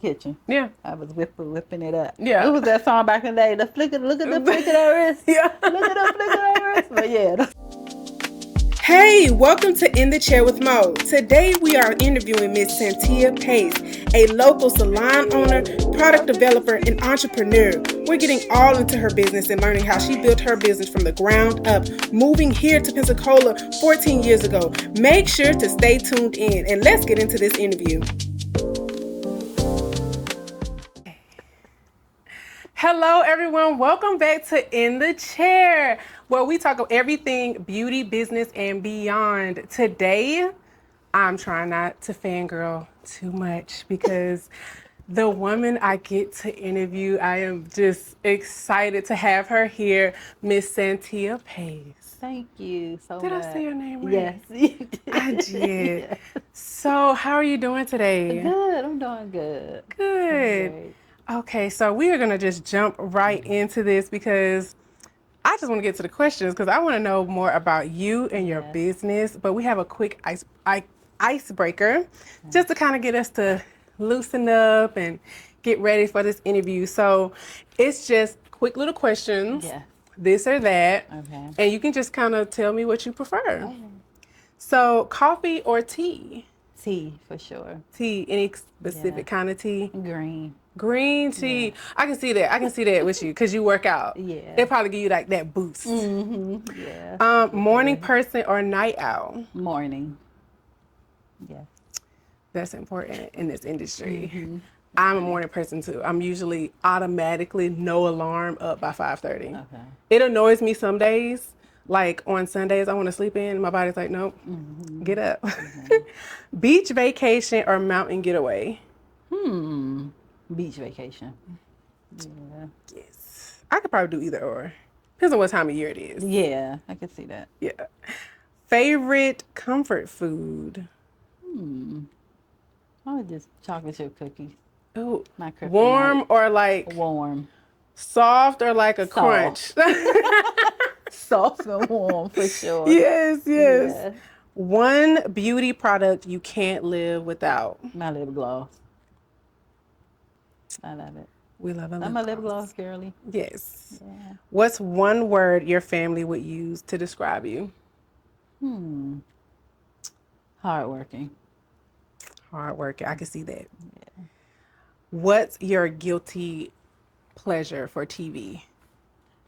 kitchen. Yeah. I was whipping it up. Yeah. What was that song back in the day? Look at the flick of that wrist. Yeah. Look at the flick of that wrist. But yeah. Hey, welcome to In the Chair with Mo. Today we are interviewing Miss Santia Pace, a local salon owner, product developer, and entrepreneur. We're getting all into her business and learning how she built her business from the ground up, moving here to Pensacola 14 years ago. Make sure to stay tuned in and let's get into this interview. Hello, everyone. Welcome back to In the Chair, where we talk about everything beauty, business, and beyond. Today, I'm trying not to fangirl too much because the woman I get to interview, I am just excited to have her here, Miss Santia Pace. Thank you so Did much. I say your name right? Yes, you did. I did. Yes. So, how are you doing today? Good. I'm doing good. Good. Great. Okay, so we are going to just jump right into this because I just want to get to the questions because I want to know more about you and your Yes. business. But we have a quick icebreaker just to kind of get us to loosen up and get ready for this interview. So it's just quick little questions, Yeah. this or that, Okay. and you can just kind of tell me what you prefer. Okay. So coffee or tea? Tea for sure. Tea, any specific Yeah. kind of tea? Green. Green tea. I can see that. I can see that with you because you work out. Yeah. It probably give you like that boost. Yeah. Morning person or night owl? Morning. Yeah. That's important in this industry. I'm a morning person too. I'm usually automatically no alarm up by 5:30. Okay. It annoys me some days. Like on Sundays, I want to sleep in. My body's like, nope, get up. Beach vacation or mountain getaway? Beach vacation. Yeah. Yes. I could probably do either or. Depends on what time of year it is. Yeah, I can see that. Yeah. Favorite comfort food? Oh, just chocolate chip cookies. Oh, My kryptonite. warm or like Warm. soft or like a crunch? Soft and warm for sure. Yes. Yeah. One beauty product you can't live without. My lip gloss. I love it. We love a lip I'm a lip gloss. gloss girly. Yes. Yeah. What's one word your family would use to describe you? Hardworking. Hard worker. I can see that. What's your guilty pleasure for TV?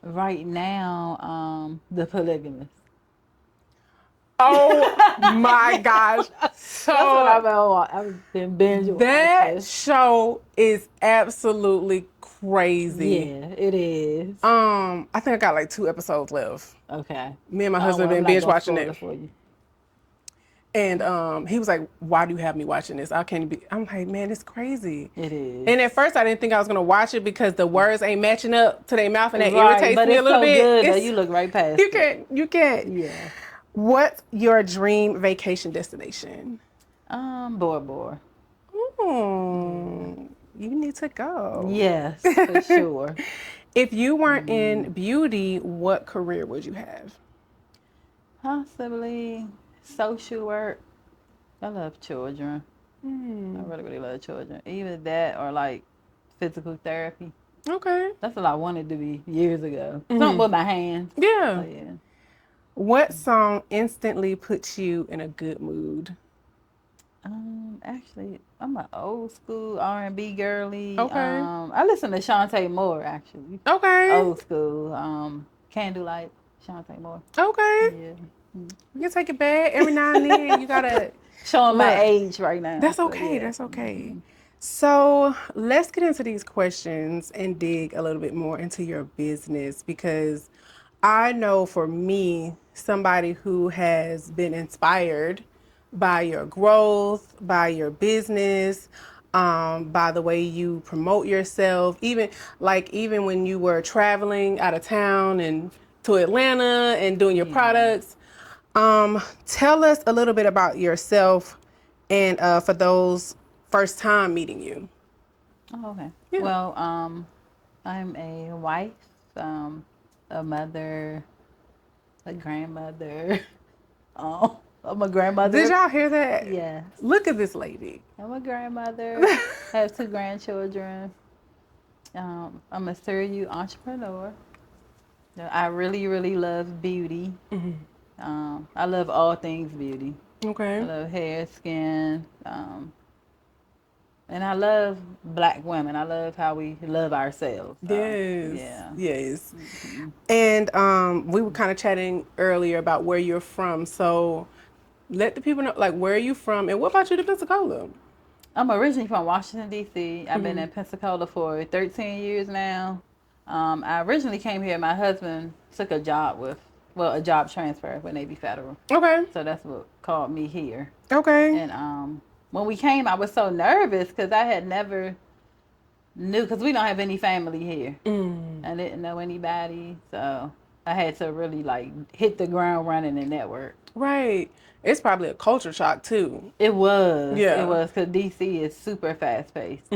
Right now, the polygamist. Oh my gosh. So I've been binge that watching. show is absolutely crazy. Yeah, it is. I think I got like 2 episodes left. Okay. Me and my Oh, husband well, been I'm not binge gonna watching spoil it. for you. And he was like, "Why do you have me watching this? I can't be." I'm like, "Man, it's crazy." It is. And at first, I didn't think I was gonna watch it because the words ain't matching up to their mouth, and that Right, irritates but me a it's little so bit. good, though. It's- You look right past You it. can't. You can't. Yeah. What's your dream vacation destination? Bora Bora. You need to go. Yes, for sure. If you weren't in beauty, what career would you have? Possibly social work. I love children. I really, really love children. Either that or like physical therapy. Okay. That's what I wanted to be years ago. Something with my hands. Yeah. Oh, yeah. What song instantly puts you in a good mood? Actually, I'm an old school R&B girly. Okay. I listen to Shantae Moore, actually. Okay. Old school. Candlelight, Shantae Moore. Okay. Yeah. You can take it back every now and then. You gotta. Showing my Look, age right now. That's so, okay. yeah. That's okay. So let's get into these questions and dig a little bit more into your business because I know for me, somebody who has been inspired by your growth, by your business, by the way you promote yourself, even when you were traveling out of town and to Atlanta and doing your products. Tell us a little bit about yourself and for those first time meeting you. Oh, okay. Yeah. Well, I'm a wife, a mother, a grandmother, I'm a grandmother. Did y'all hear that? Yes. Look at this lady. I'm a grandmother. Have 2 grandchildren. I'm a serial entrepreneur. I really, really love beauty. I love all things beauty. Okay. I love hair, skin, and I love Black women. I love how we love ourselves. So, Yes. yeah. Yes. And we were kind of chatting earlier about where you're from. So let the people know, like, where are you from, and what brought you to Pensacola? I'm originally from Washington, D.C. I've been in Pensacola for 13 years now. I originally came here. My husband took a job transfer with Navy Federal. Okay. So that's what called me here. Okay. And when we came, I was so nervous because I had never knew, because we don't have any family here. I didn't know anybody. So I had to really like hit the ground running and network. Right. It's probably a culture shock too. It was. Yeah. It was, because DC is super fast paced.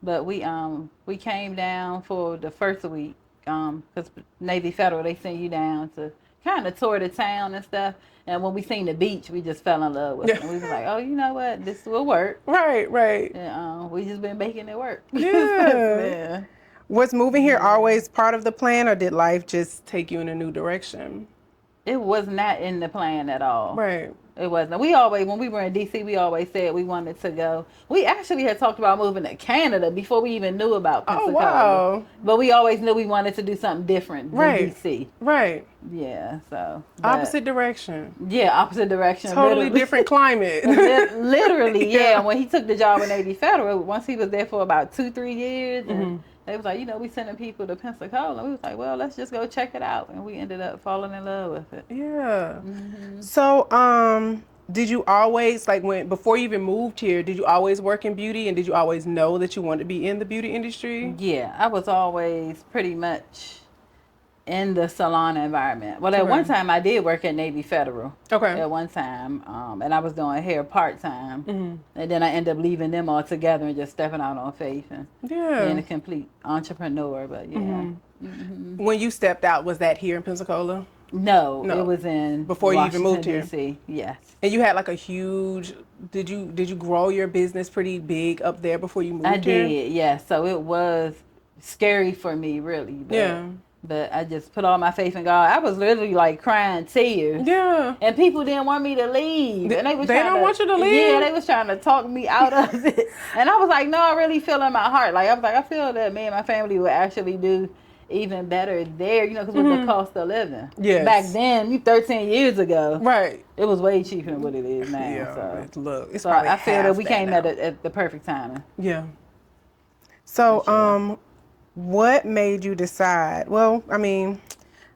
But we came down for the first week, because Navy Federal, they send you down to kind of tour the town and stuff. And when we seen the beach, we just fell in love with it. And we was like, oh, you know what? This will work. Right. Right. And we just been making it work. Yeah. Yeah. Was moving here always part of the plan, or did life just take you in a new direction? It was not in the plan at all. Right. It wasn't. We always, when we were in DC, we always said we wanted to go. We actually had talked about moving to Canada before we even knew about Pensacola. Oh, wow. But we always knew we wanted to do something different than Right. DC. Right. Yeah, so. Opposite direction. Yeah, opposite direction. Totally different climate. Literally, yeah. Yeah. When he took the job with Navy Federal, once he was there for about 2-3 years, and they was like, we sending people to Pensacola. We was like, well, let's just go check it out. And we ended up falling in love with it. Yeah. So, did you always, like, before you even moved here, did you always work in beauty, and did you always know that you wanted to be in the beauty industry? Yeah, I was always pretty much in the salon environment. Well, at one time I did work at Navy Federal. Okay. At one time, and I was doing hair part time, and then I ended up leaving them altogether and just stepping out on faith and being a complete entrepreneur. But yeah. When you stepped out, was that here in Pensacola? No, it was in before Washington, you even moved here. DC. Yes. And you had like a huge. Did you grow your business pretty big up there before you moved here? I did. Yeah. So it was scary for me, really. But, But I just put all my faith in God. I was literally like crying tears. Yeah. And people didn't want me to leave. And they don't want you to leave? Yeah, they was trying to talk me out of it. And I was like, no, I really feel in my heart. Like, I was like, I feel that me and my family would actually do even better there, because with the cost of living. Yes. Back then, 13 years ago. Right. It was way cheaper than what it is now. Yeah. So, it's so probably I feel that we came now. at the perfect timing. Yeah. So, what made you decide? Well, I mean,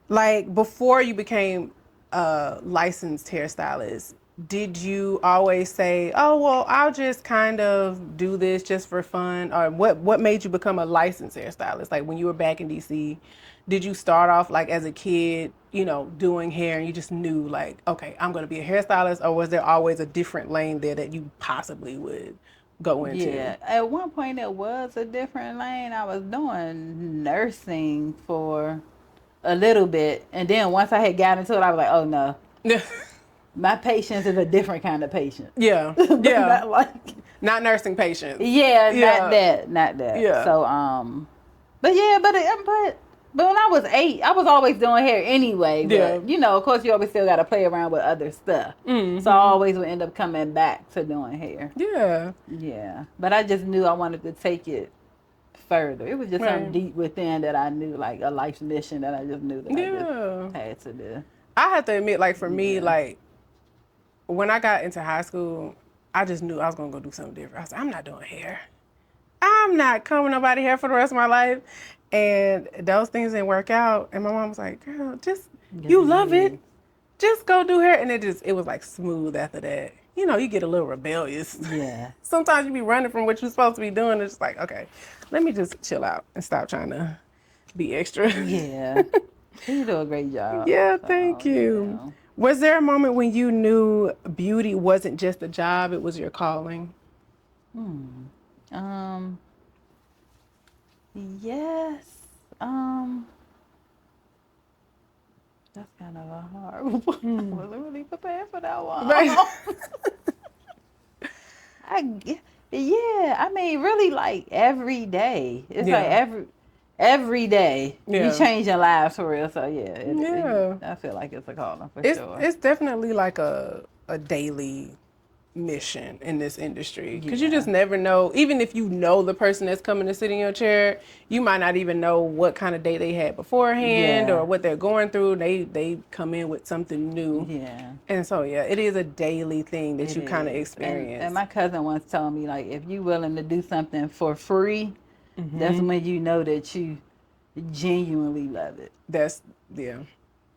like before you became a licensed hairstylist, did you always say, "Oh, well, I'll just kind of do this just for fun," or what made you become a licensed hairstylist? Like when you were back in DC, did you start off like as a kid, doing hair, and you just knew like, okay, I'm going to be a hairstylist, or was there always a different lane there that you possibly would go into? Yeah, at one point it was a different lane. I was doing nursing for a little bit, and then once I had got into it, I was like, oh no. My patience is a different kind of patient. Yeah. Yeah. Not nursing patients. Yeah, not that. Yeah. So, but when I was 8, I was always doing hair anyway. But, of course, you always still got to play around with other stuff. So I always would end up coming back to doing hair. Yeah. Yeah. But I just knew I wanted to take it further. It was just something deep within that I knew, like a life's mission that I just knew that I just had to do. I have to admit, like for me, like when I got into high school, I just knew I was going to go do something different. I was like, I'm not doing hair. I'm not combing nobody hair for the rest of my life. And those things didn't work out. And my mom was like, girl, you love it. Just go do hair. And it was like smooth after that. You get a little rebellious. Yeah. Sometimes you be running from what you're supposed to be doing. It's like, okay, let me just chill out and stop trying to be extra. Yeah. You do a great job. Yeah, thank you. Yeah. Was there a moment when you knew beauty wasn't just a job, it was your calling? Yes. That's kind of a hard one. I wasn't really prepared for that one. Right. Yeah, I mean, really, like every day. It's like Yeah. every day you Yeah. changing lives for real. So yeah, Yeah. I feel like it's a calling for It's sure. it's definitely like a daily mission in this industry because you Yeah, just never know. Even if you know the person that's coming to sit in your chair, you might not even know what kind of day they had beforehand or yeah, what they're going through. They come in with something new, yeah. and so yeah, it is a daily thing that It you kind of is. And experience. my cousin once told me, like, if you willing to do something for free, that's when you know that you genuinely love it. That's yeah,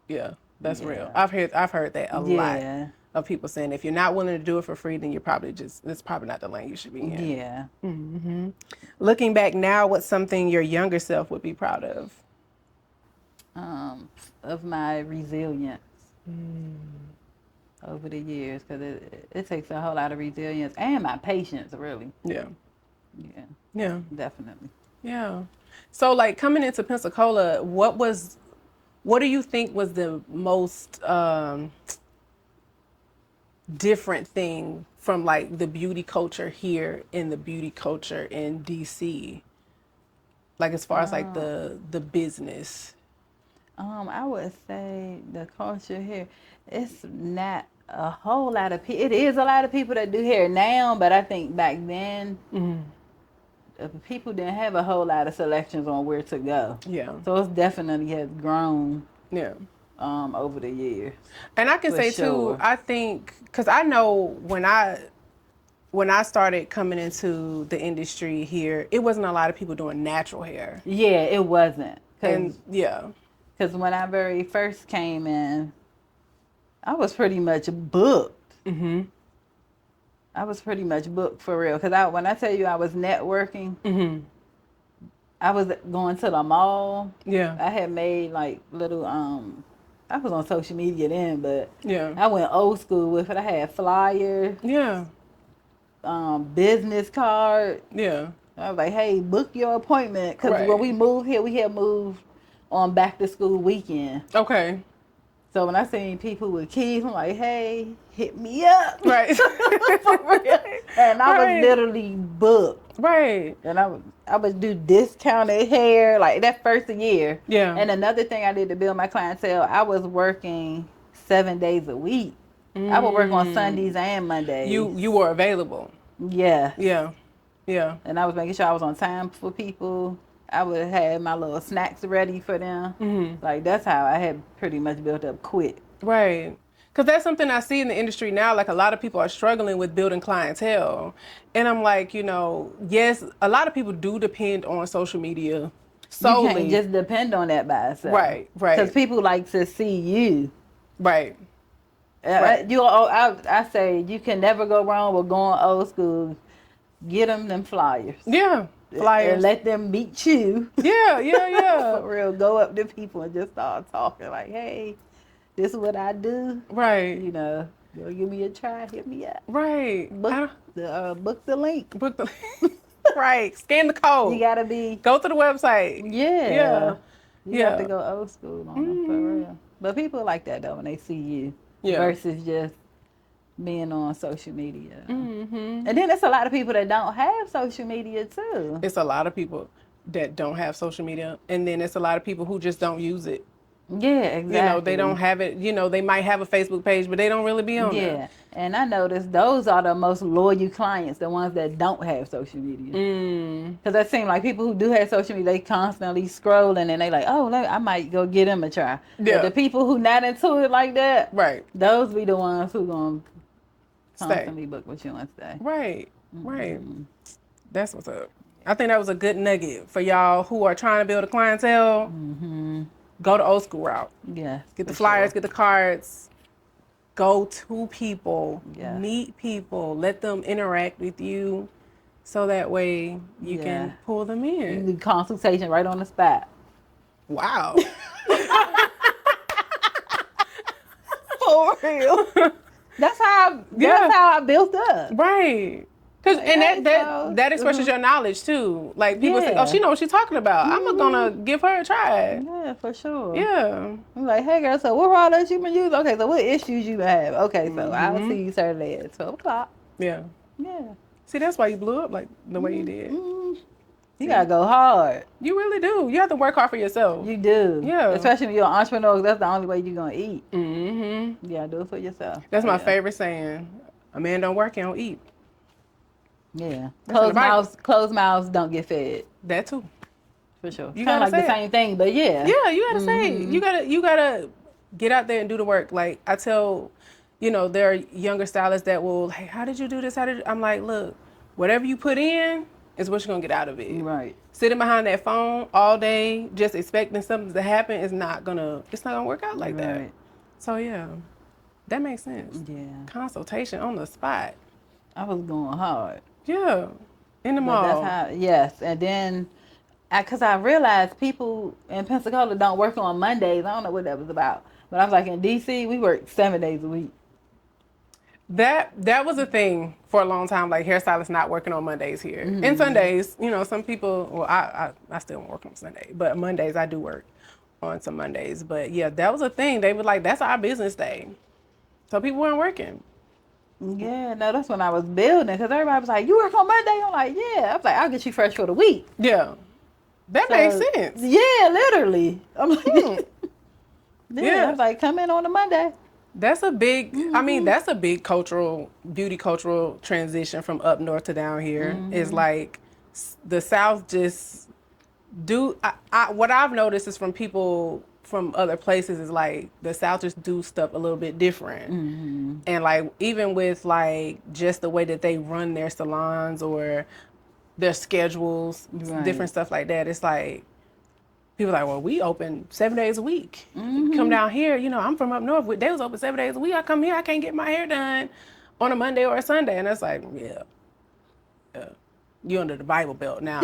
yeah, that's real. Yeah. I've heard that a lot Yeah. of people saying if you're not willing to do it for free, then you're probably just it's probably not the lane you should be in. Yeah. Looking back now, what's something your younger self would be proud of? Of my resilience over the years, because it takes a whole lot of resilience and my patience, really. Yeah, Yeah, yeah, definitely. yeah. So like coming into Pensacola, what do you think was the most different thing from like the beauty culture here and the beauty culture in DC? Like as far as like the business. I would say the culture here, it's not a whole lot of people. It is a lot of people that do hair now, but I think back then, people didn't have a whole lot of selections on where to go. Yeah. So it's definitely has grown Yeah. over the years. And I can For say sure. too, I think because I know when I started coming into the industry here, it wasn't a lot of people doing natural hair. Yeah, it wasn't. And yeah. Because when I very first came in, I was pretty much booked. I was pretty much booked for real. Because when I tell you I was networking, I was going to the mall. Yeah. I had made like little, I was on social media then, but Yeah. I went old school with it. I had flyers, Yeah. business card. Yeah. I was like, hey, book your appointment. Because Right. when we moved here, we had moved on back to school weekend. Okay. So when I seen people with keys, I'm like, hey, hit me up. Right. For real. And I was literally booked. Right. And I would do discounted hair like that first year. Yeah. And another thing I did to build my clientele, I was working 7 days a week. I would work on Sundays and Mondays. You were available. Yeah. Yeah. Yeah. And I was making sure I was on time for people. I would have my little snacks ready for them. Like that's how I had pretty much built up quick. Right. Because that's something I see in the industry now. Like a lot of people are struggling with building clientele. And I'm like, yes, a lot of people do depend on social media solely. You can't just depend on that by itself. Right, right. Because people like to see you. Right. I say you can never go wrong with going old school. Get them flyers. Yeah. Flyers. And let them meet you. Yeah, yeah, yeah. For real, go up to people and just start talking like, hey, this is what I do. Right. Go give me a try, hit me up. Right. Book the link. Book the Right. Scan the code. You gotta be. Go to the website. Yeah. Yeah. You have to go old school on them for real. But people like that though when they see you. Yeah. Versus just being on social media. And then there's a lot of people that don't have social media too. It's a lot of people that don't have social media, and then it's a lot of people who just don't use it. Yeah, exactly. They don't have it. They might have a Facebook page, but they don't really be on there. Yeah, and I noticed those are the most loyal clients, the ones that don't have social media. Because that seems like people who do have social media, they constantly scrolling and they like, oh, I might go get them a try. Yeah. But the people who not into it like that, Right. those be the ones who gonna constantly book with you and stay. Right. Right. That's what's up. I think that was a good nugget for y'all who are trying to build a clientele. Go the old school route. Yeah. Get the flyers, get the cards. Go to people, meet people, let them interact with you, so that way you can pull them in. You do consultation right on the spot. Wow. For real. That's how I built up. Right. Cause Like, and hey, that expresses your knowledge too. Like people say, oh, yeah. she knows what she's talking about. I'm gonna give her a try. Yeah, for sure. Yeah. I'm like, hey girl, so what products you been using? Okay, so what issues you have? Okay, so I'll see you Saturday at 12 o'clock. Yeah. Yeah. See, that's why you blew up like the way you did. You gotta go hard. You really do. You have to work hard for yourself. You do. Yeah. Especially when you're an entrepreneur, that's the only way you're gonna eat. Mm-hmm. You gotta do it for yourself. That's So, my yeah. favorite saying. A man don't work, he don't eat. Yeah. That's in the Bible. Closed mouths don't get fed. That too. For sure. You Kind gotta of like the say it. same thing, but yeah. Yeah, you gotta say it. You gotta get out there and do the work. Like I tell, there are younger stylists that will, hey, how did you do this? I'm like, look, whatever you put in is what you're gonna get out of it. Right. Sitting behind that phone all day, just expecting something to happen it's not gonna work out like that. Right. So yeah, that makes sense. Yeah. Consultation on the spot. I was going hard. Yeah, in the But mall. that's how, yes. And then, because I realized people in Pensacola don't work on Mondays. I don't know what that was about. But I was like, in DC, we work 7 days a week. That was a thing for a long time. Like hairstylists not working on Mondays here and Sundays. Some people. Well, I still don't work on Sunday, but Mondays I do work on some Mondays. But yeah, that was a thing. They were like, that's our business day, so people weren't working. Yeah, no, that's when I was building. Because everybody was like, you work on Monday? I'm like, yeah. I was like, I'll get you fresh for the week. Yeah, that makes sense. Yeah, literally. I'm like, Yeah. I was like, come in on a Monday. That's a big, I mean, that's a big beauty cultural transition from up north to down here. It's like the South just what I've noticed is from people from other places is like the South just do stuff a little bit different. And like, even with like just the way that they run their salons or their schedules, different stuff like that, it's like, people are like, well, we open 7 days a week. Come down here, I'm from up north. They was open 7 days a week. I come here, I can't get my hair done on a Monday or a Sunday. And that's like, yeah. You under the Bible Belt now.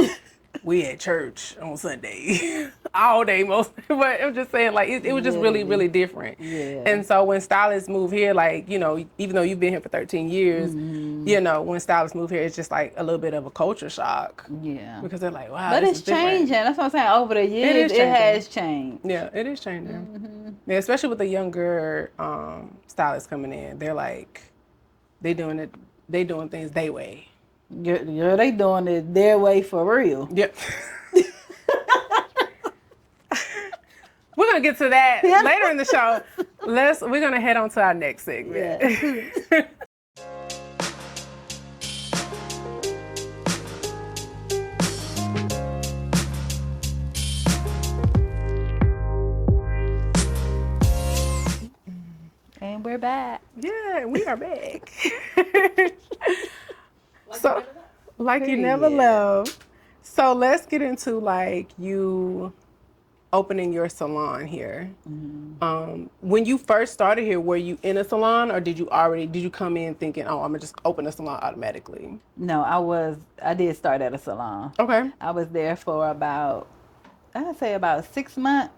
We at church on Sunday all day most. But I'm just saying, like, it was just really, really different. Yeah. And so when stylists move here, like, even though you've been here for 13 years, when stylists move here, it's just like a little bit of a culture shock. Yeah. Because they're like, wow, But this it's is different. changing. That's what I'm saying. Over the years, it has changed. Yeah, it is changing. Yeah, especially with the younger stylists coming in. They're like, they doing things their way. Yeah, they doing it their way for real. Yep. We're gonna get to that later in the show. We're gonna head on to our next segment. Yeah. And we're back. Yeah, we are back. So, like you never left. So let's get into like you opening your salon here. When you first started here, were you in a salon or did you come in thinking, oh, I'm gonna just open a salon automatically? No, I did start at a salon. Okay. I was there for about 6 months.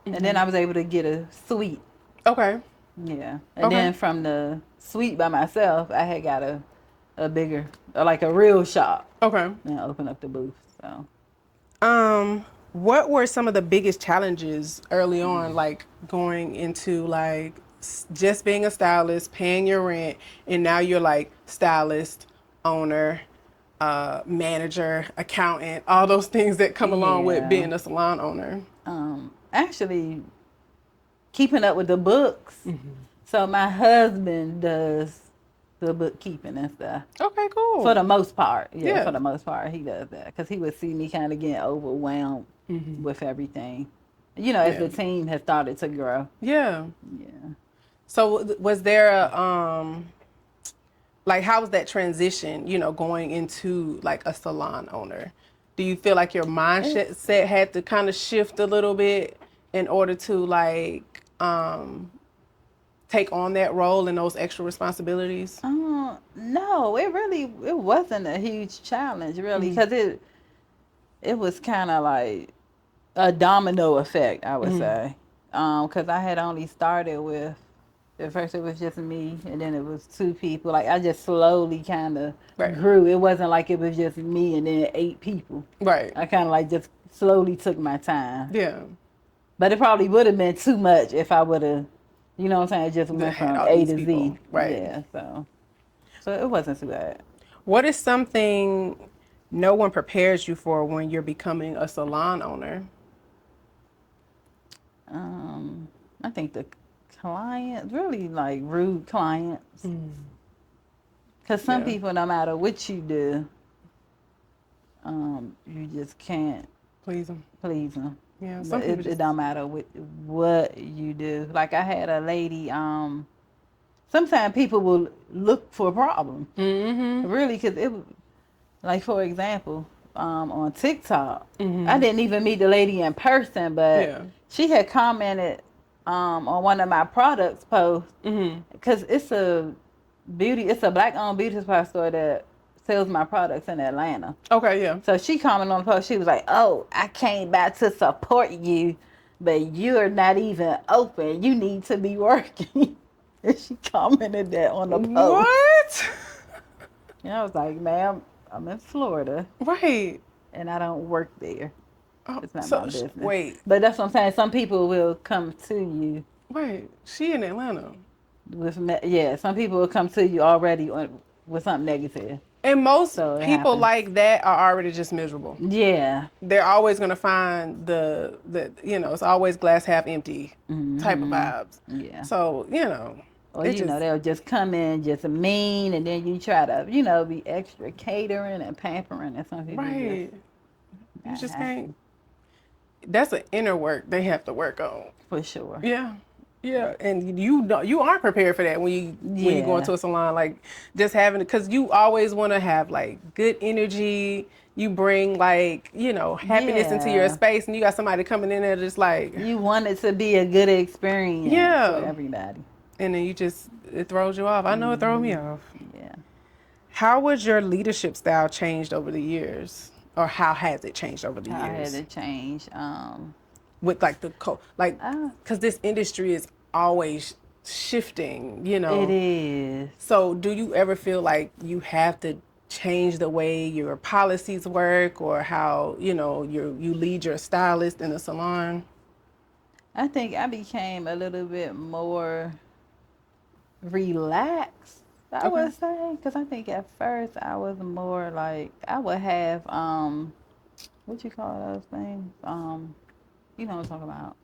And then I was able to get a suite. Okay. Yeah. And then from the suite by myself, I had got a bigger, like a real shop. Okay. And open up the booth. So. What were some of the biggest challenges early on, like going into like just being a stylist, paying your rent, and now you're like stylist, owner, manager, accountant, all those things that come along with being a salon owner? Actually, keeping up with the books. So my husband does the bookkeeping and stuff. Okay, cool. For the most part. Yeah, for the most part, he does that. Because he would see me kind of getting overwhelmed with everything. As the team has started to grow. Yeah. Yeah. So was there like, how was that transition, going into like a salon owner? Do you feel like your mindset had to kind of shift a little bit in order to like take on that role and those extra responsibilities? No, it wasn't a huge challenge really, because it was kind of like a domino effect, I would say, because I had only started with At first it was just me, and then it was 2 people. Like I just slowly kind of Right. grew. It wasn't like it was just me and then 8 people. Right. I kind of like just slowly took my time. Yeah. But it probably would have been too much if I would have, you know what I'm saying, just That went had from all A these to people. Z. Right. Yeah, so it wasn't too bad. What is something no one prepares you for when you're becoming a salon owner? I think the clients, really like rude clients. Because some Yeah. people, no matter what you do, you just can't Please them. please them. Yeah. Some But people it just. don't matter what you do. Like I had a lady, sometimes people will look for problems. Mm-hmm. Really, because it was, like for example, on TikTok, Mm-hmm. I didn't even meet the lady in person, but Yeah. she had commented on one of my products posts, Mm-hmm. because it's a black owned beauty supply store that sells my products in Atlanta. Okay. Yeah. So she commented on the post. She was like, "Oh, I came back to support you, but you're not even open. You need to be working." And she commented that on the post. What? And I was like, "Ma'am, I'm in Florida Right. and I don't work there. Oh, It's not my so business." wait. But that's what I'm saying. Some people will come to you Wait. She in Atlanta. yeah. Some people will come to you already with something negative. And most So it people happens. like that are already just miserable. Yeah. They're always gonna find the it's always glass half empty type of vibes. Yeah. So Or, it just they'll just come in just mean, and then you try to, be extra catering and pampering, and some people just right. You not just can't. happy. That's an inner work they have to work on. For sure. Yeah. Yeah, and you aren't prepared for that when you go Yeah. into a salon, like just having, because you always want to have like good energy. You bring like happiness into your Yeah. space, and you got somebody coming in there just like You want it to be a good experience for yeah, everybody. and then it throws you off. I know it throws me off. Yeah. How was your leadership style changed over the years, or how has it changed over the I had years to change. with like Uh, because this industry is always shifting, it is. So do you ever feel like you have to change the way your policies work, or how, you lead your stylist in a salon? I think I became a little bit more relaxed, I Okay. would say, because I think at first I was more like I would have what you call those things, you know what I'm talking about,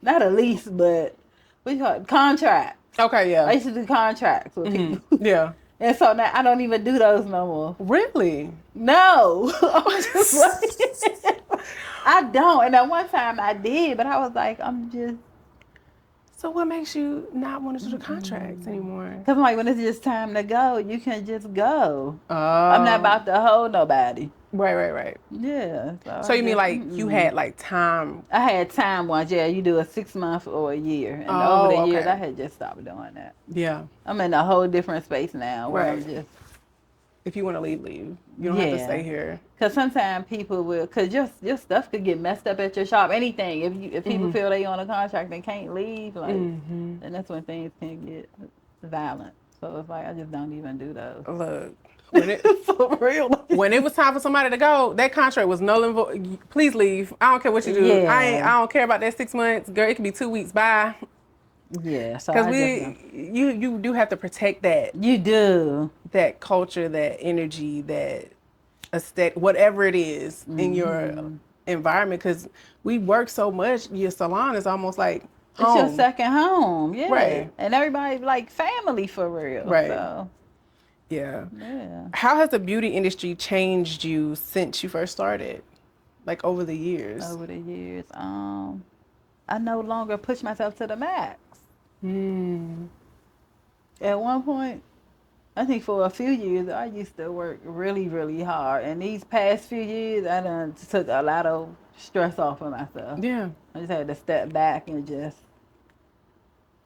not a lease, but what you call it, contracts. Okay, I yeah. used to do contracts with people, Yeah. and so now I don't even do those no more. Really? No, I'm just like I don't. And at one time I did, but I was like, I'm just. So what makes you not want to do the contracts anymore? Because like when it's just time to go, you can just go. I'm not Oh, about to hold nobody. right. Yeah. So So I you mean just, like you had like time? I had time once. Yeah, you do a 6 month or a year. And over the Oh, years, I okay. had just stopped doing that. Yeah, I'm in a whole different space now where I'm right. just, If you want to leave, leave. You don't have to stay yeah. here. Because sometimes people will, because your stuff could get messed up at your shop. Anything. If people feel they on a contract and can't leave, like, then that's when things can get violent. So it's like, I just don't even do those. Look, when it For real. when it was time for somebody to go, that contract was null and void. Please leave. I don't care what you do. Yeah. I don't care about that 6 months, girl. It could be 2 weeks. Bye. Yeah, so Because I just don't. you do have to protect You do. that culture, that energy, that aesthetic, whatever it is in your environment. Because we work so much, your salon is almost like It's your home. second home, yeah. Right. And everybody like family for real. Right. So Yeah. yeah. How has the beauty industry changed you since you first started? Like over the years? Over the years, I no longer push myself to the max. At one point, I think for a few years, I used to work really, really hard. And these past few years, I done took a lot of stress off of myself. Yeah. I just had to step back and just,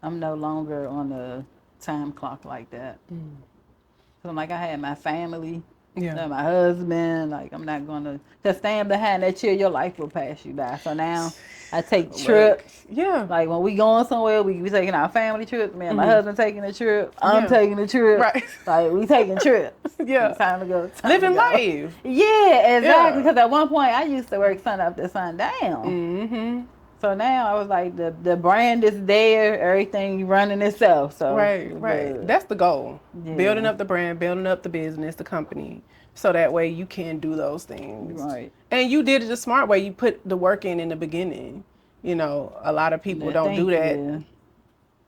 I'm no longer on the time clock like that. So I'm like, I had my family, Yeah. My husband, like, I'm not gonna, cause stand behind that chair, your life will pass you by. So now I take Look, trips. yeah. Like when we going somewhere, we be taking our family trips. Me and my husband taking a trip. I'm Yeah. taking a trip. Right. Like we taking trips. Yeah. Time to go. Time to Living go. life. Yeah, exactly. Yeah. Because at one point I used to work sun up to sundown. Mm-hmm. So now I was like, the brand is there, everything running itself. So Right, we're right. good. That's the goal. Building Yeah. up the brand, building up the business, the company. So that way you can do those things. Right. And you did it the smart way. You put the work in the beginning. You know, a lot of people Yeah, don't do thank that. you.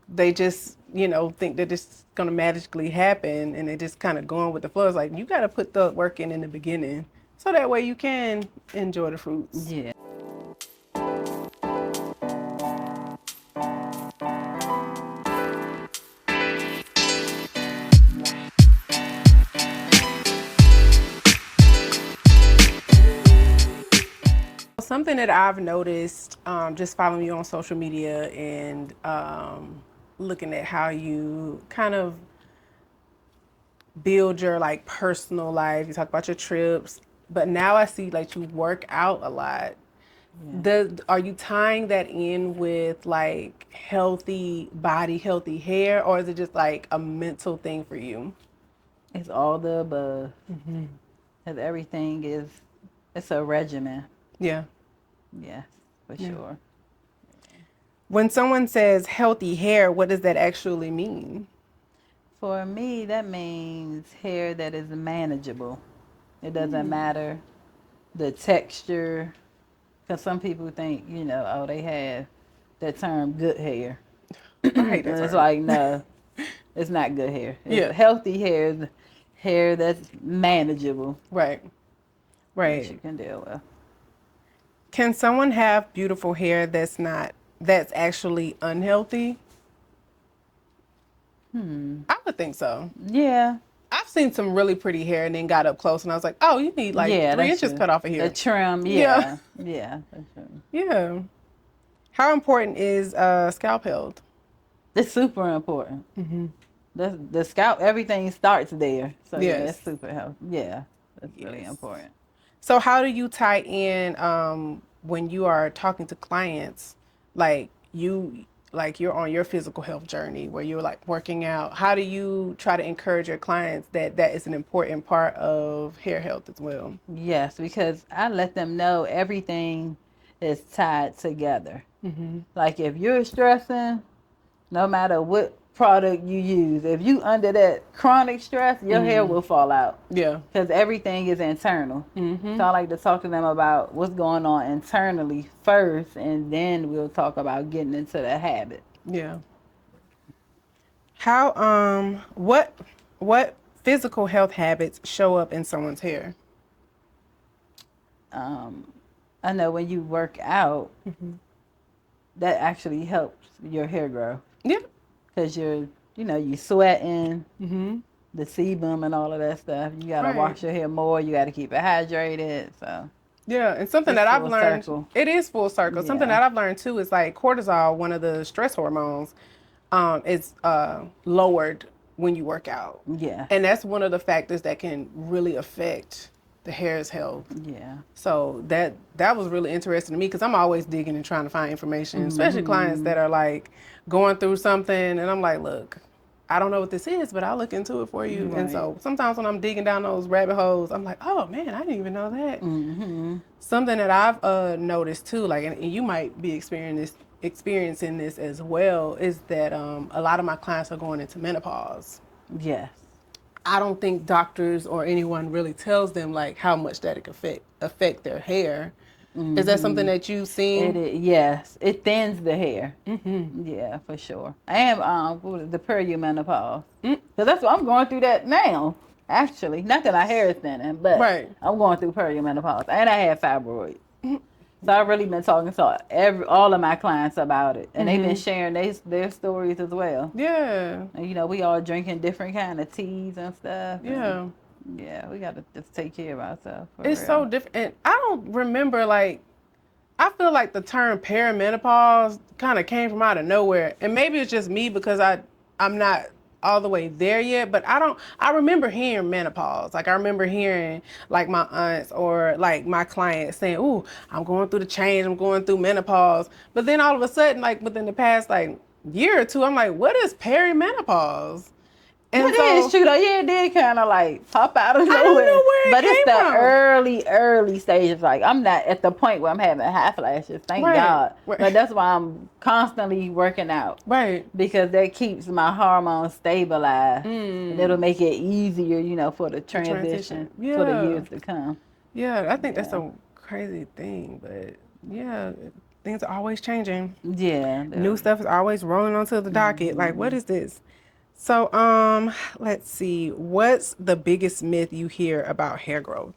They just, think that it's going to magically happen and they just kind of going with the flow. It's like, you got to put the work in the beginning. So that way you can enjoy the fruits. Yeah. Something that I've noticed, just following you on social media and looking at how you kind of build your like personal life. You talk about your trips, but now I see like you work out a lot. Yeah. Are you tying that in with like healthy body, healthy hair, or is it just like a mental thing for you? It's all the above. Because everything is, it's a regimen. Yeah. Yes, for Yeah. sure. When someone says healthy hair, what does that actually mean? For me, that means hair that is manageable. It doesn't matter the texture. Because some people think, oh, they have that term good hair. I hate And that it's term. like, no, it's not good hair. Yeah. It's healthy hair, is hair that's manageable Right. that Right. you can deal with. Can someone have beautiful hair that's actually unhealthy? I would think so. Yeah, I've seen some really pretty hair and then got up close and I was like, oh, you need like yeah, 3 inches that's true. cut off of The here. trim, Yeah. yeah, that's true. Yeah. How important is scalp health? It's super important. The scalp, everything starts there. So yeah, Yes. it's super healthy. Yeah, that's really Yes. important. So how do you tie in when you are talking to clients, like you're on your physical health journey where you're like working out? How do you try to encourage your clients that that is an important part of hair health as well? Yes, because I let them know everything is tied together. Like if you're stressing, no matter what product you use, if you under that chronic stress, your hair will fall out Yeah. because everything is internal. So I like to talk to them about what's going on internally first, and then we'll talk about getting into the habit. Yeah. How what physical health habits show up in someone's hair? I know when you work out, that actually helps your hair grow Yeah. because you sweating, the sebum and all of that stuff. You gotta Right. wash your hair more. You gotta keep it hydrated. So Yeah, and something it's that I've full learned, circle. it is full circle. Something Yeah. that I've learned too is like cortisol, one of the stress hormones, is lowered when you work out. Yeah. And that's one of the factors that can really affect the hair's health. Yeah. So that was really interesting to me because I'm always digging and trying to find information, especially clients that are like going through something and I'm like, look, I don't know what this is, but I'll look into it for you. And Right. so sometimes when I'm digging down those rabbit holes, I'm like, oh man, I didn't even know that. Something that I've noticed too, like, and you might be experiencing this as well, is that a lot of my clients are going into menopause. Yes. I don't think doctors or anyone really tells them like how much that it could affect their hair. Is that something that you've seen? Yes. It thins the hair. Yeah, for sure. I am what is it, the perimenopause. Because that's what I'm going through that now. Actually, not that my hair is thinning, but Right. I'm going through perimenopause, and I have fibroids. So I've really been talking to all of my clients about it, and they've been sharing their stories as well. Yeah. And we all drinking different kind of teas and stuff. Yeah. And yeah, we gotta just take care of ourselves. It's real. so different. And I don't remember like I feel like the term perimenopause kind of came from out of nowhere. And maybe it's just me because I'm not all the way there yet, but I remember hearing menopause. Like I remember hearing like my aunts or like my clients saying, "Ooh, I'm going through the change, I'm going through menopause." But then all of a sudden, like within the past like year or two, I'm like, "What is perimenopause?" And That is so true though. Yeah, it did kind of like pop out of I don't nowhere. know where it But it's came the from. early stages. Like I'm not at the point where I'm having hot flashes, thank Right. God. But that's why I'm constantly working out. Right. Because that keeps my hormones stabilized. And it'll make it easier, you know, for the transition for the Yeah. years to come. Yeah, I think that's Yeah. a crazy thing, but yeah, things are always changing. Yeah. New stuff is always rolling onto the docket. Like, what is this? So, let's see. What's the biggest myth you hear about hair growth?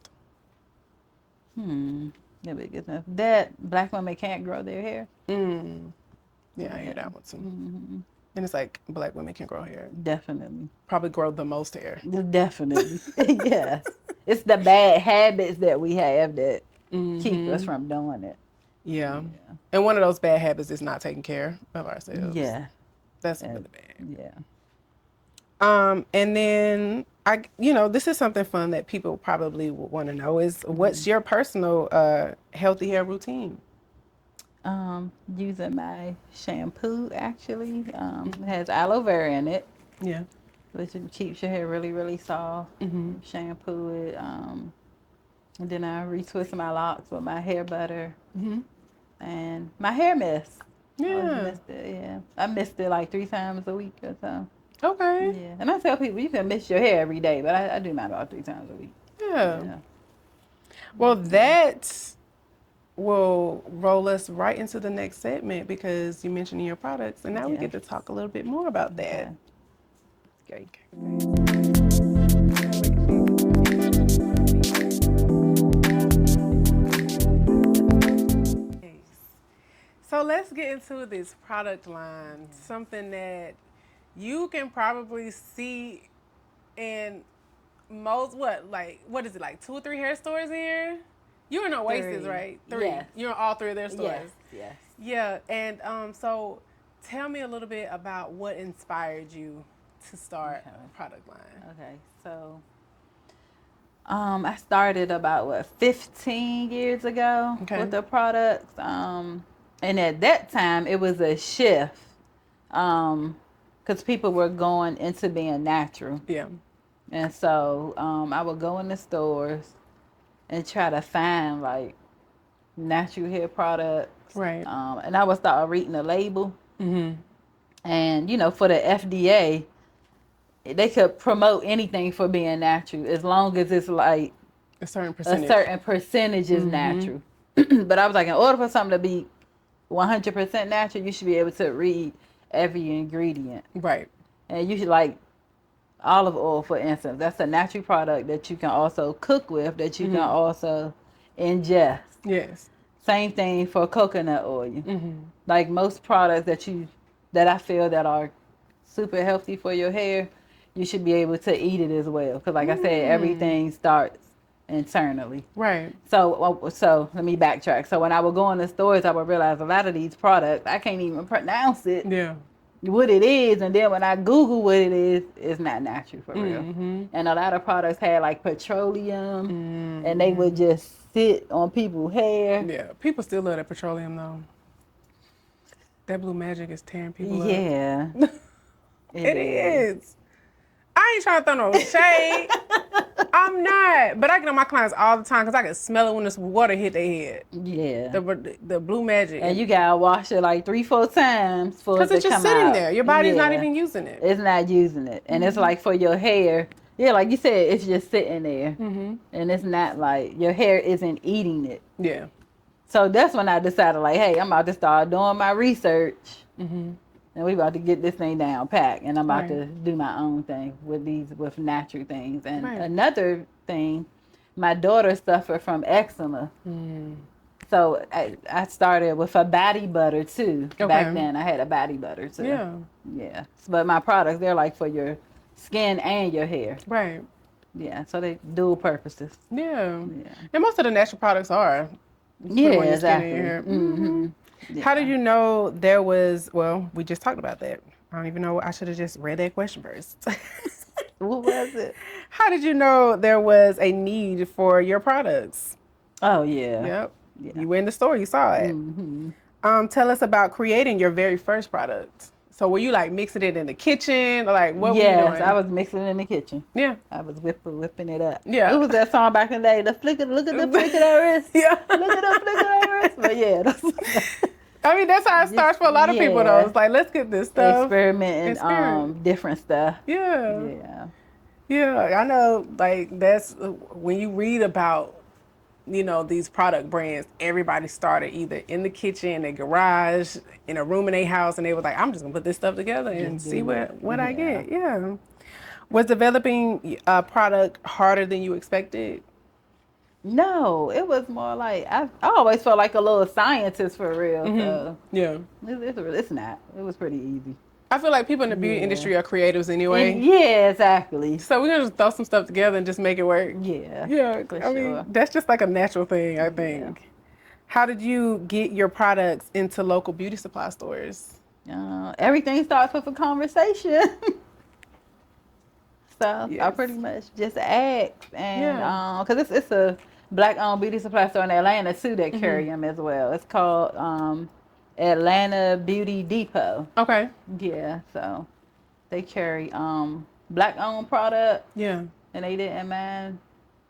The biggest enough. That black women can't grow their hair. Yeah, I hear that one too. And it's like black women can grow hair. Definitely. Probably grow the most hair. Definitely. Yes. It's the bad habits that we have that keep us from doing it. Yeah. And one of those bad habits is not taking care of ourselves. Yeah. That's really bad. Yeah. And then this is something fun that people probably would want to know is what's your personal healthy hair routine? Using my shampoo actually. It has aloe vera in it, Yeah. which keeps your hair really, really soft. Shampoo it. And then I retwist my locks with my hair butter. And my hair mist. Yeah. I mist it like 3 times a week or so. Okay. Yeah. And I tell people you can mist your hair every day, but I do mine about 3 times a week. Yeah. Well, that will roll us right into the next segment because you mentioned your products, and now we get to talk a little bit more about that. Great. So let's get into this product line, something that you can probably see in most, what is it, like 2 or 3 hair stores here? You're in Oasis, 3. right? 3. Yes. You're in all 3 of their stores. Yes. Yeah, and so tell me a little bit about what inspired you to start a product line. Okay, so I started about 15 years ago with the products. And at that time it was a shift. Because people were going into being natural. Yeah. And so I would go in the stores and try to find like natural hair products. Right. And I would start reading the label. And, you know, for the FDA, they could promote anything for being natural as long as it's like a certain percentage is natural. But I was like, in order for something to be 100% natural, you should be able to read every ingredient. Right. And you should like olive oil, for instance. That's a natural product that you can also cook with, that you can also ingest. Yes. Same thing for coconut oil. Like most products that I feel that are super healthy for your hair, you should be able to eat it as well. Because like I said, everything starts internally. Right. So let me backtrack. So when I would go in the stores, I would realize a lot of these products, I can't even pronounce it. Yeah. What it is, and then when I Google what it is, it's not natural for real. And a lot of products had like petroleum, and they would just sit on people's hair. Yeah, people still love that petroleum though. That blue magic is tearing people up. Yeah, it is. I ain't trying to throw no shade. I'm not, but I get on my clients all the time because I can smell it when this water hit their head. Yeah, the blue magic. And you gotta wash it like 3-4 times for it to come out. Because it's just sitting there. Your body's not even using it. It's not using it, and it's like for your hair. Yeah, like you said, it's just sitting there, and it's not like your hair isn't eating it. Yeah. So that's when I decided, like, hey, I'm about to start doing my research, and we about to get this thing down pat, and I'm about to do my own thing with natural things. And another thing, my daughter suffered from eczema. So I started with a body butter too. Back then I had a body butter too. Yeah. But my products, they're like for your skin and your hair. Right. Yeah. So they dual purposes. Yeah. And most of the natural products are. Yeah, exactly. Yeah. How did you know there was, well, we just talked about that. I don't even know. I should have just read that question first. What was it? How did you know there was a need for your products? Oh yeah, Yep. yeah. You went in the store, you saw it. Hmm. Tell us about creating your very first product. So were you like mixing it in the kitchen? Or like what were you Yes, I doing? was mixing it in the kitchen. Yeah. I was whipping it up. It Yeah. was that song back in the day. The flicker, look at the flick of that wrist. Yeah. Look at the flick of that wrist. But yeah, that's I mean, that's how it just starts for a lot of people though. yeah, It's like, let's get this stuff. experimenting Experiment. different stuff. Yeah. Yeah. Yeah. I know like that's when you read about, these product brands, everybody started either in the kitchen, a garage, in a room in a house, and they were like, I'm just gonna put this stuff together and Just see do it. what I Yeah. get. Yeah. Was developing a product harder than you expected? No, it was more like I always felt like a little scientist for real. So Yeah. it's not. It was pretty easy. I feel like people in the beauty Yeah. industry are creatives anyway. Yeah, exactly. So we're gonna just throw some stuff together and just make it work. Yeah. Yeah, For I sure. mean, that's just like a natural thing, I think. How did you get your products into local beauty supply stores? Everything starts with a conversation. So I Yes. pretty much just asked, and Yeah. because it's a black-owned beauty supply store in Atlanta too that carry them as well. It's called Atlanta Beauty Depot. Okay. Yeah, so they carry black-owned product, Yeah. and they didn't mind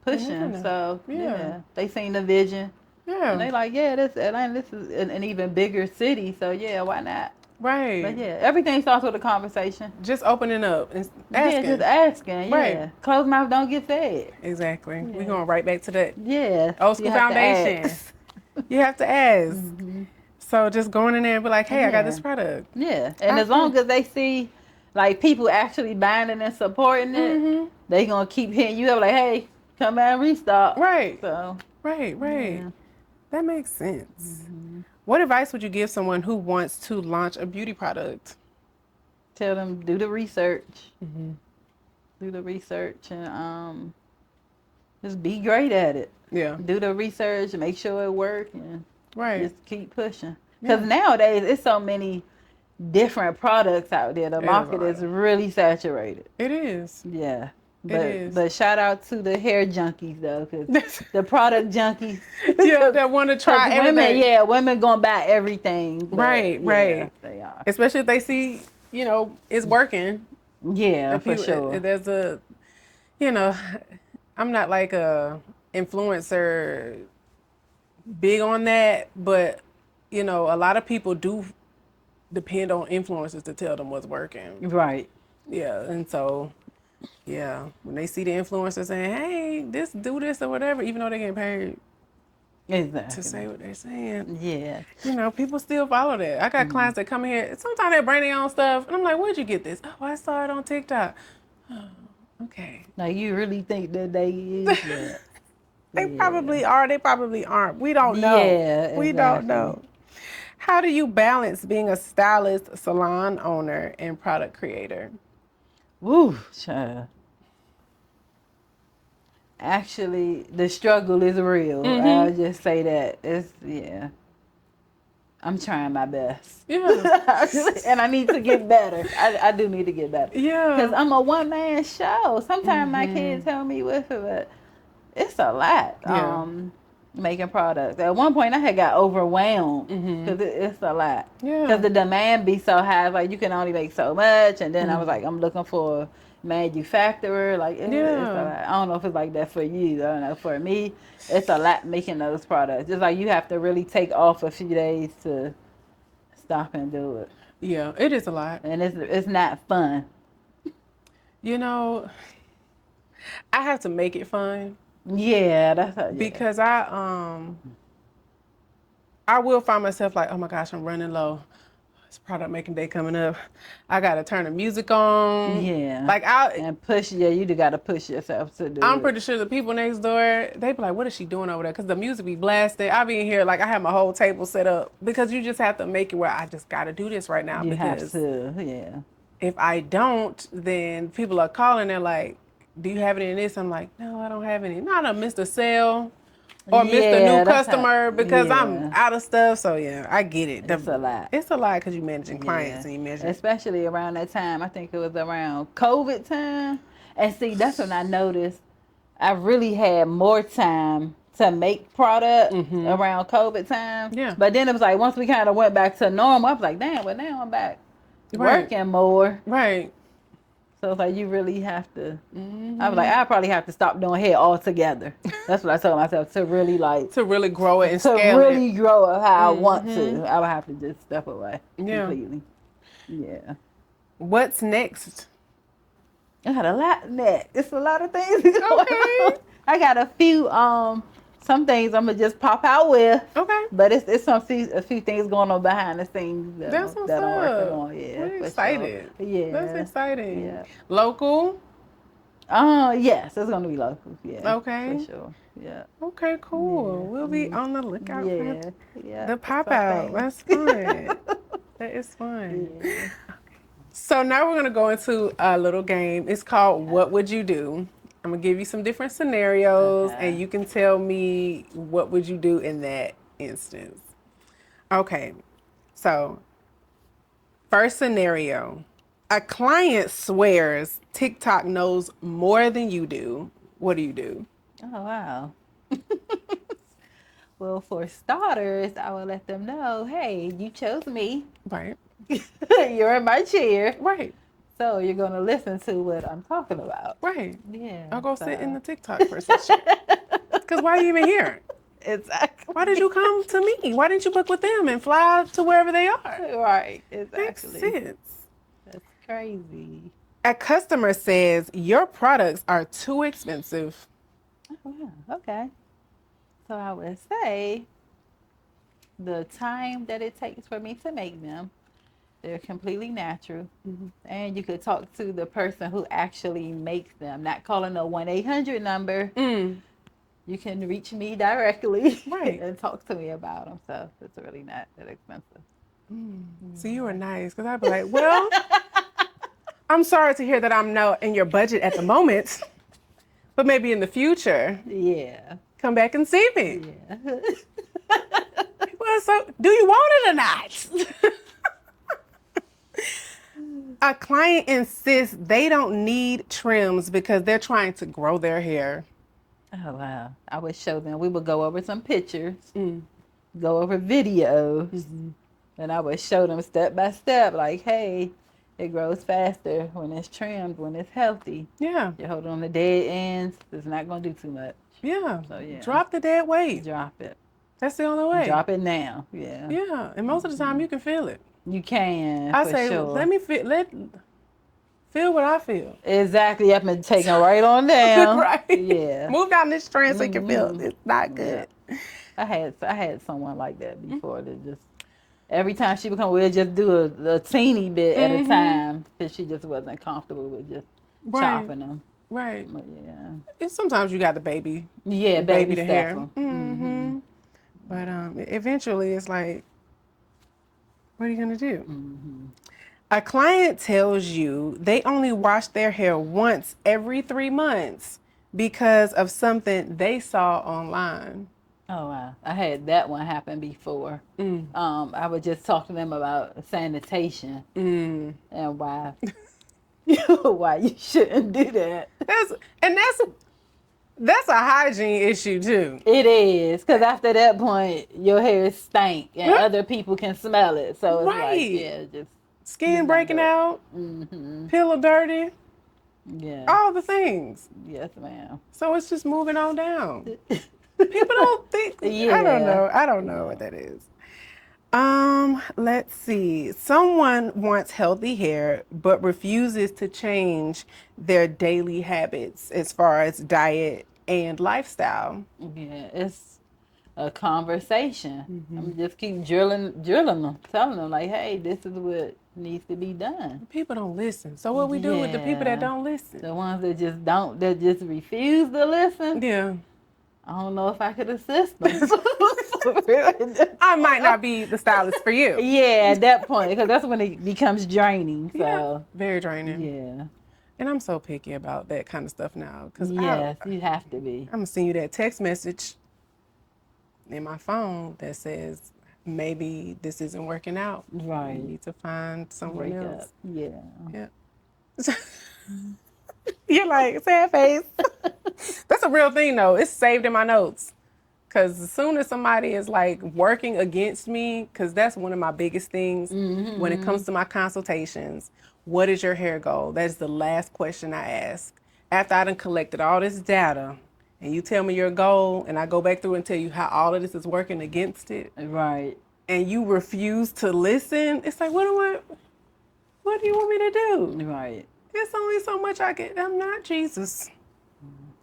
pushing. Yeah. So Yeah. yeah, they seen the vision, and they Yeah. like, yeah, this Atlanta, this is an even bigger city. So yeah, why not? But Right. yeah, everything starts with a conversation. Just opening up and Yeah, asking. just asking. Yeah, Right. closed mouth don't get fed. Exactly. We're Yeah. going right back to that Yeah, old you school have to foundation. ask. You have to ask. So just going in there and be like, hey, I got Yeah. this product. Yeah, and I as long think- as they see like people actually buying it and supporting it, they gonna keep hitting you up like, hey, come out and restock. Right. So Right. yeah. That makes sense. What advice would you give someone who wants to launch a beauty product? Tell them do the research. Do the research and just be great at it. Yeah. Do the research and make sure it works and Right. just keep pushing. Because nowadays it's so many different products out there. The It is a market lot. is really saturated. It is. Yeah. It is. But shout out to the hair junkies though, because the product junkies. Yeah, that want to try 'Cause women, everything. women gonna buy everything. but Right, yeah, right. They are. Especially if they see, it's working. Yeah, If for you- sure. There's I'm not like a influencer big on that, but a lot of people do depend on influencers to tell them what's working. Right. Yeah, and so when they see the influencer saying, "Hey, do this or whatever," even though they getting paid Exactly. to say what they're saying, Yeah. people still follow that. I got clients that come here. Sometimes they bring their own stuff, and I'm like, "Where'd you get this?" "Oh, I saw it on TikTok." "Oh, okay." Like you really think that they is that? They probably are. They probably aren't. We don't know. Yeah, We don't exactly. know. How do you balance being a stylist, salon owner, and product creator? Woo, child. Actually, the struggle is real. I'll just say that. I'm trying my best. Yeah. And I need to get better. I do need to get better. Yeah. Because I'm a one-man show. Sometimes my kids tell me with it, but it's a lot. Yeah. Making products. At one point, I had got overwhelmed because it's a lot. Yeah. Because the demand be so high, like you can only make so much. And then I was like, I'm looking for a manufacturer. Like it's a lot. I don't know if it's like that for you. I don't know. For me, it's a lot making those products. Just like you have to really take off a few days to stop and do it. Yeah, it is a lot. And it's not fun. I have to make it fun. Yeah, that's how, Because I will find myself like, oh my gosh, I'm running low. It's product making day coming up. I gotta turn the music on. Yeah. Like and push. Yeah, you got to push yourself to do it. I'm pretty sure the people next door, they be like, what is she doing over there? Because the music be blasted. I be in here like I have my whole table set up because you just have to make it where I just gotta do this right now. You have because to. Yeah. if I don't, then people are calling. They're like, do you have any in this? I'm like, no, I don't have any. Not a Mr. Sale or missed a new Yeah, that's how. customer because I'm Yeah, out of stuff. So yeah, I get it. it's a lot. It's a lot because you're managing clients Yeah, and you managing. especially around that time. I think it was around COVID time. And see, that's when I noticed I really had more time to make product around COVID time. Yeah. But then it was like once we kind of went back to normal, I was like, damn, but now I'm back Right. working more. Right. So it's like you really have to. I was like, I probably have to stop doing hair altogether. That's what I told myself to really like To really grow it and to scale really it. grow it how I want to. I would have to just step away Yeah. completely. Yeah. What's next? I got a lot next. It's a lot of things going Okay. on. I got a few some things I'm gonna just pop out with. Okay. But it's a few things going on behind the scenes That's what's that I'm working up. on. Yeah. We're For excited. sure. Yeah. That's exciting. Yeah. Local? Yes, it's gonna be local. Yeah. Okay. For sure. Yeah. Okay, cool. Yeah. We'll be on the lookout Yeah. for Yeah. the pop That's out. my That's fun. That is fun. thing. Yeah. So now we're gonna go into a little game. It's called What Would You Do? I'm gonna give you some different scenarios and you can tell me what would you do in that instance. Okay. So first scenario. A client swears TikTok knows more than you do. What do you do? Oh wow. Well, for starters, I will let them know, hey, you chose me. Right. You're in my chair. Right. So you're gonna listen to what I'm talking about. Right. Yeah. I'll go sit in the TikTok for a session. Because why are you even here? Exactly. Why did you come to me? Why didn't you book with them and fly to wherever they are? Right. Makes Exactly. sense. That's crazy. A customer says your products are too expensive. Oh, yeah. Okay. So I would say the time that it takes for me to make them, they're completely natural. And you could talk to the person who actually makes them, not calling a 1-800 number. You can reach me directly Right. and talk to me about them. So it's really not that expensive. So you were nice because I'd be like, well, I'm sorry to hear that I'm not in your budget at the moment, but maybe in the future, Yeah. come back and see me. Yeah. Well, so do you want it or not? A client insists they don't need trims because they're trying to grow their hair. Oh, wow. I would show them. We would go over some pictures, go over videos, and I would show them step by step, like, hey, it grows faster when it's trimmed, when it's healthy. Yeah. You're holding on the dead ends, it's not going to do too much. Yeah. So, yeah. Drop the dead weight. Drop it. That's the only way. Drop it now. Yeah. Yeah. And most of the time you can feel it. You can, I for say, sure. let me feel what I feel. Exactly. I've been taking right on down. Right. Yeah. Move down this strand so you can feel it. It's not good. Yeah. I had someone like that before that just every time she would come, we'd just do a teeny bit at a time because she just wasn't comfortable with just chopping them. Right. But yeah. And sometimes you got the baby. Yeah, baby baby the step hair. 'em. But eventually it's like, what are you gonna do? A client tells you they only wash their hair once every 3 months because of something they saw online. Oh wow, I had that one happen before. I would just talk to them about sanitation and why why you shouldn't do that. That's a hygiene issue too. It is, because after that point, your hair stank and other people can smell it. So it's like, yeah, just Skin breaking out, pillow dirty, all the things. Yes, ma'am. So it's just moving on down. People don't think. Yeah. I don't know what that is. Let's see. Someone wants healthy hair but refuses to change their daily habits as far as diet and lifestyle. Yeah, it's a conversation. I'm just keep drilling them, telling them like, hey, this is what needs to be done. People don't listen. So what we do with the people that don't listen? The ones that just refuse to listen. Yeah. I don't know if I could assist them. I might not be the stylist for you. Yeah, at that point, because that's when it becomes draining. So Yeah. Very draining. yeah. And I'm so picky about that kind of stuff now. Cause Yes, you have to be. I'm gonna send you that text message. in my phone that says, maybe this isn't working out. Right. You need to find someone Break else. up. Yeah. Yeah. You're like, sad face. That's a real thing, though. It's saved in my notes. Because as soon as somebody is like working against me, because that's one of my biggest things when it comes to my consultations. What is your hair goal? That is the last question I ask. After I done collected all this data and you tell me your goal and I go back through and tell you how all of this is working against it. Right. And you refuse to listen, it's like, what do you want me to do? Right. There's only so much I can. I'm not Jesus.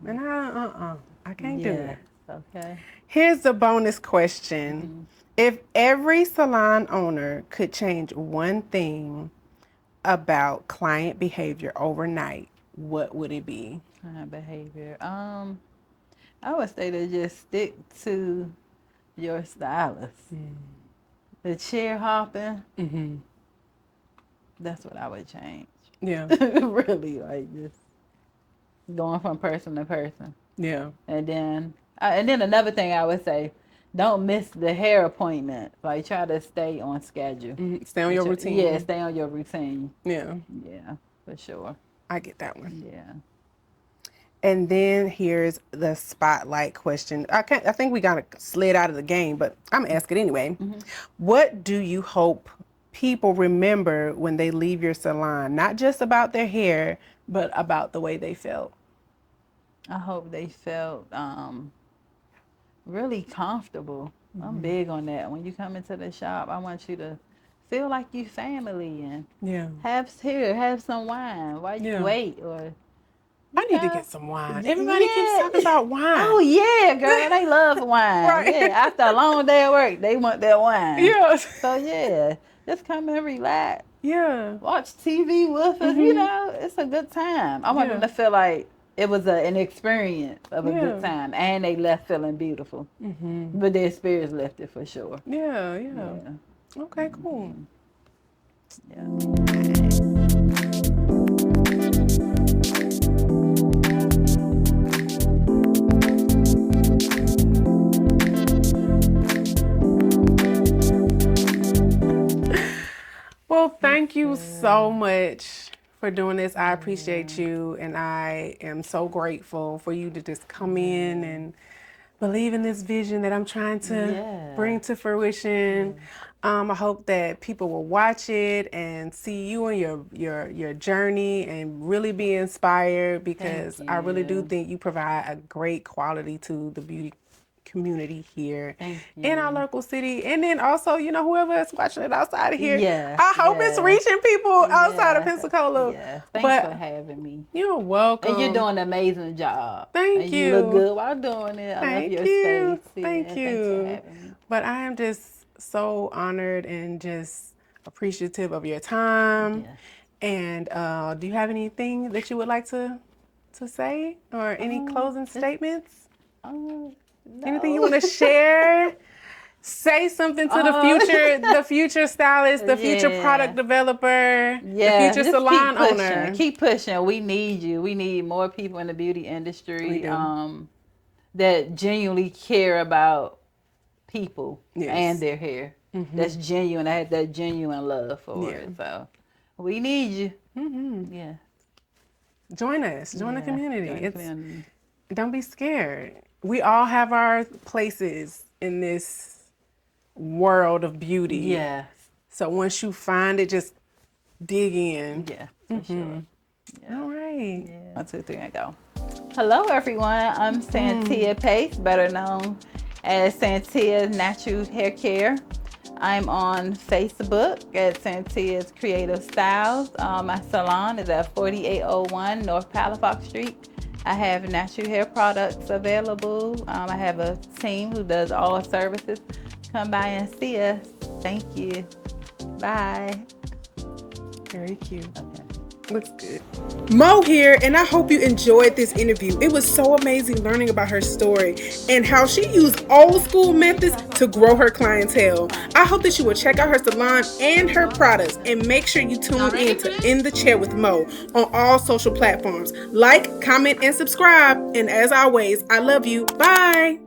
And I can't do it. Okay. Here's the bonus question. If every salon owner could change one thing about client behavior overnight, what would it be? Client behavior. I would say to just stick to your stylist. The chair hopping. That's what I would change. Yeah. Really, like just going from person to person. Yeah. And then another thing I would say, don't miss the hair appointment. Like try to stay on schedule. Stay on your routine. Yeah, stay on your routine. Yeah. Yeah, for sure. I get that one. Yeah. And then here's the spotlight question. I think we got to slid out of the game, but I'm gonna ask it anyway. What do you hope people remember when they leave your salon? Not just about their hair, but about the way they felt. I hope they felt really comfortable. I'm big on that. When you come into the shop, I want you to feel like you family and have some wine while you wait. Or I need to get some wine. Everybody keeps talking about wine. Oh yeah, girl, they love wine. Right. Yeah, after a long day of work, they want their wine. Yeah. So yeah, just come and relax. Yeah. Watch TV with us. You know, it's a good time. I want them to feel like it was an experience of a good time, and they left feeling beautiful. But their spirits left it for sure. Yeah. Okay, cool. Yeah. Well, thank you so much for doing this. I appreciate you, and I am so grateful for you to just come in and believe in this vision that I'm trying to bring to fruition. I hope that people will watch it and see you and your journey and really be inspired, because I really do think you provide a great quality to the beauty community here in our local city, and then also, you know, whoever is watching it outside of here. I hope it's reaching people outside of Pensacola. Thanks for having me. You're welcome. And you're doing an amazing job. Thank you. You look good while doing it. I love your space. Thank you. Thanks for having me. But I am just so honored and just appreciative of your time. And do you have anything that you would like to say, or any closing statements? No. Anything you want to share? Say something to the future stylist, the future product developer, the future salon owner. Keep pushing. We need you. We need more people in the beauty industry that genuinely care about people and their hair. That's genuine. I had that genuine love for it. So we need you. Yeah. Join us. Join the community. Don't be scared. We all have our places in this world of beauty. Yeah. So once you find it, just dig in. Yeah, for sure. Yeah. All right. 1, 2, 3, and go. Hello, everyone. I'm Santia Pace, better known as Santia's Natural Hair Care. I'm on Facebook at Santia's Creative Styles. My salon is at 4801 North Palafox Street. I have natural hair products available. I have a team who does all services. Come by and see us. Thank you. Bye. Very cute. Okay. Looks good. Mo here, and I hope you enjoyed this interview. It was so amazing learning about her story and how she used old school methods to grow her clientele. I hope that you will check out her salon and her products, and make sure you tune in to In the Chair with Mo on all social platforms. Like, comment, and subscribe. And as always, I love you. Bye.